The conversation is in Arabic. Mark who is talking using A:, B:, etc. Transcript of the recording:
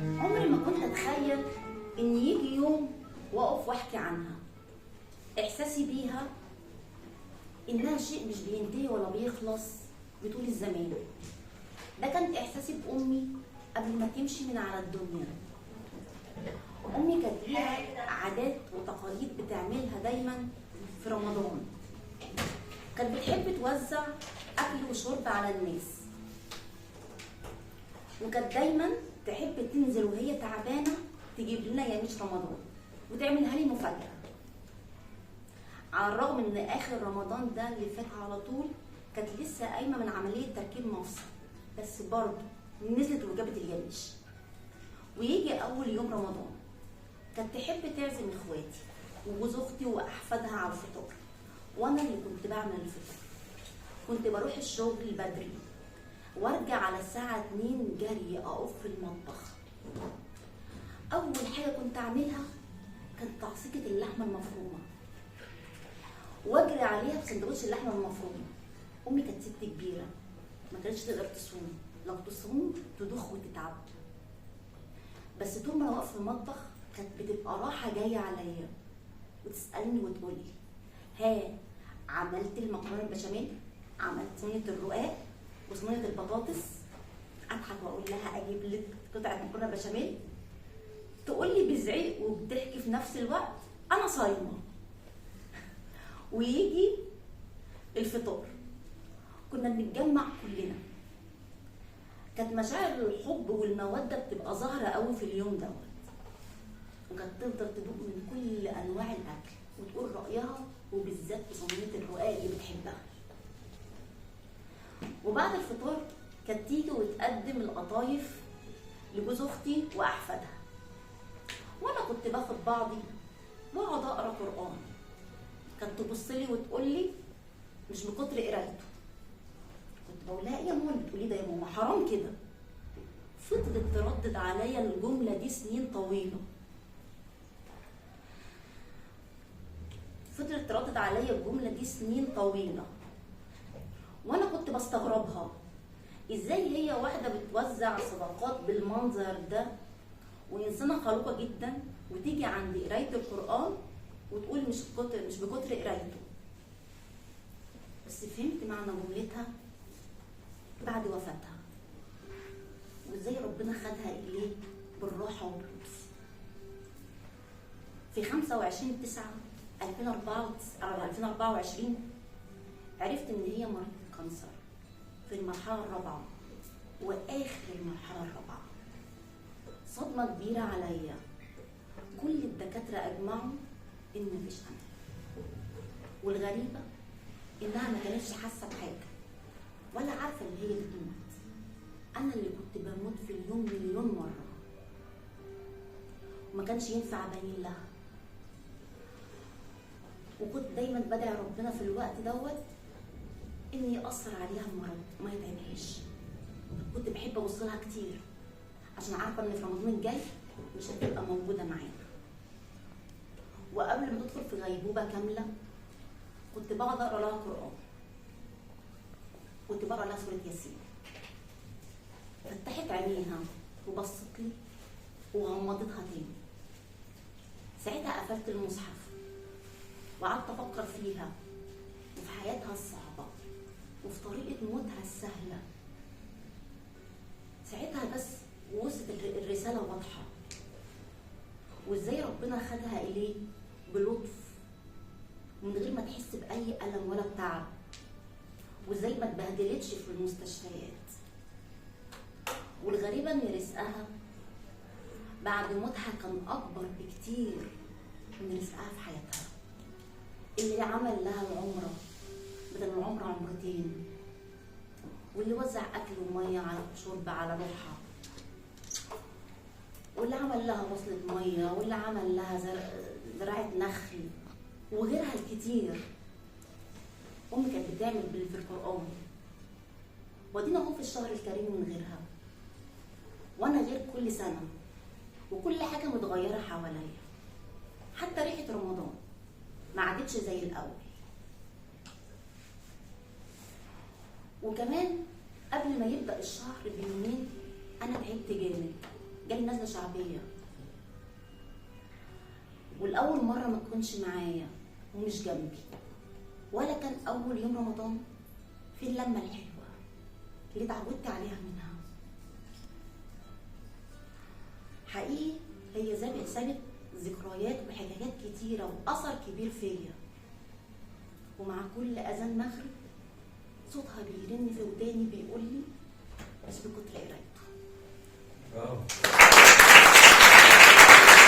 A: عمري ما كنت اتخيل ان يجي يوم واقف واحكي عنها. احساسي بيها انها شيء مش بينتهي ولا بيخلص بطول الزمان. ده كان احساسي بامي قبل ما تمشي من على الدنيا. امي كانت ليها عادات وتقاليد بتعملها دايما في رمضان. كانت بتحب توزع اكل وشرب على الناس، وكانت دايما تحب تنزل وهي تعبانه تجيب لنا ياميش رمضان وتعملها لي مفاجاه. على الرغم ان اخر رمضان ده اللي فات على طول كانت لسه قايمه من عمليه تركيب مفصل، بس برضه نزلت وجابت الياميش. ويجي اول يوم رمضان كانت تحب تعزم اخواتي وجوز اختي واحفادها على الفطار، وانا اللي كنت بعمل الفطار. كنت بروح الشغل بدري وارجع على الساعه 2 جري اقف في المطبخ. اول حاجه كنت اعملها كانت تعصيجه اللحمه المفرومه، واجري عليها بسندوتش اللحمه المفرومه. امي كانت ست كبيره ما كانتش تقدر تصوم، لو تصوم تدخ وتتعب، بس طول ما انا واقفه في المطبخ كانت بتبقى راحه جايه عليا وتسالني وتقول لي: ها، عملت المكرونه البشاميل؟ عملت صينيه الرقاق وصينيه البطاطس؟ اضحك واقول لها: اجيب لك قطعه مكرونه بشاميل؟ تقول لي بزعيق وبتحكي في نفس الوقت: انا صايمه. ويجي الفطار كنا بنتجمع كلنا. كانت مشاعر الحب والموده بتبقى ظاهره قوي في اليوم دوت، وكانت تفضل تدوق من كل انواع الاكل وتقول رايها، وبالذات في صينيه الرقاق اللي بتحبها. وبعد الفطار كانت تيجي وتقدم القطايف لجوز اختي واحفادها، وانا كنت باخد بعضي واقعد اقرا قران. كانت تبص لي وتقول لي: مش بكتر قرايته. كنت بقول لها: ايه يا ماما اللي بتقوليه ده يا ماما؟ حرام كده. فضلت تردد عليا الجمله دي سنين طويله. فضلت تردد عليا الجمله دي سنين طويله، وانا كنت بستغربها. ازاي هي واحده بتوزع صدقات بالمنظر ده وانسانه خلوقه جدا، وتيجي عند قرايه القران وتقول مش بكتر قرايته؟ بس فهمت معنى جملتها بعد وفاتها، وازاي ربنا خدها اليه بالراحه واللطف. في 25/9/2024 عرفت ان هي مريضة كانسر في المرحله الرابعه واخر المرحله الرابعه. صدمه كبيره عليا. كل الدكاتره اجمعوا ان مفيش امل، والغريبه انها ما كانتش حاسه بحاجه ولا عارفه ان هي بتموت. انا اللي كنت بموت في اليوم مليون مره، وما كانش ينفع ابين لها. وكنت دايما بدعي ربنا في الوقت دوت ان يأثر عليها المرض وما يتعبهاش. كنت بحب ابص لها كتير عشان عارفه ان في رمضان الجاي مش هتبقى موجوده معانا. وقبل ما تدخل في غيبوبه كامله كنت بقعد اقرا لها قران، كنت بقرا لها سوره ياسين. فتحت عينيها وبصت لي وغمضتها تاني. ساعتها قفلت المصحف وقعدت افكر فيها وفي حياتها الصعبه وفي طريقه موتها السهله. ساعتها بس وصلت الرساله واضحه، وازاي ربنا خدها اليه بلطف من غير ما تحس باي الم ولا بتعب، وازاي ما اتبهدلتش في المستشفيات. والغريبه ان رزقها بعد موتها كان اكبر بكتير من رزقها في حياتها. اللي عمل لها العمره بدل العمره عمرتين، واللي وزع اكل وميه على شرب على روحها، واللي عمل لها وصلة ميه، واللي عمل لها زراعه نخل وغيرها الكتير. امي كانت بتعمل في القران، ودينا اهو في الشهر الكريم من غيرها، وانا غير كل سنه، وكل حاجه متغيره حواليا. حتى ريحه رمضان ما عادتش زي الاول. وكمان قبل ما يبدا الشهر بيومين انا تعبت جامد جالي نزله شعبيه، والاول مره ما تكونش معايا ومش جنبي، ولا كان اول يوم رمضان في اللمه الحلوه اللي اتعودت عليها منها. حقيقي هي سابت ذكريات وحكايات كتيره واثر كبير فيا، ومع كل اذان مغرب صوتها بيرن في وداني بيقول لي بس بكتر قرايته.